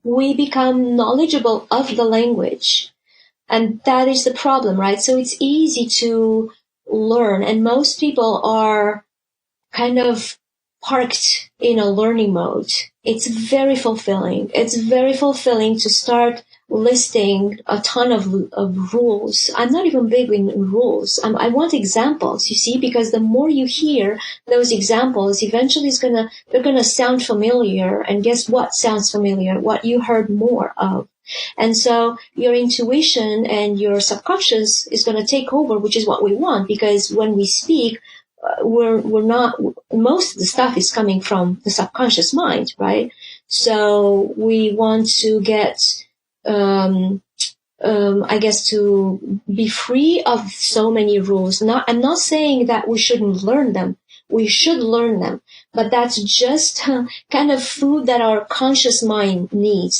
we become knowledgeable of the language. And that is the problem, right? So it's easy to learn, and most people are kind of parked in a learning mode. It's very fulfilling. It's very fulfilling to start listing a ton of rules. I'm not even big in rules. I want examples, you see, because the more you hear those examples, eventually they're gonna sound familiar. And guess what sounds familiar? What you heard more of. And so your intuition and your subconscious is going to take over, which is what we want, because when we speak, we're not, most of the stuff is coming from the subconscious mind, right? So we want to get, I guess, to be free of so many rules. I'm not saying that we shouldn't learn them. We should learn them, but that's just kind of food that our conscious mind needs.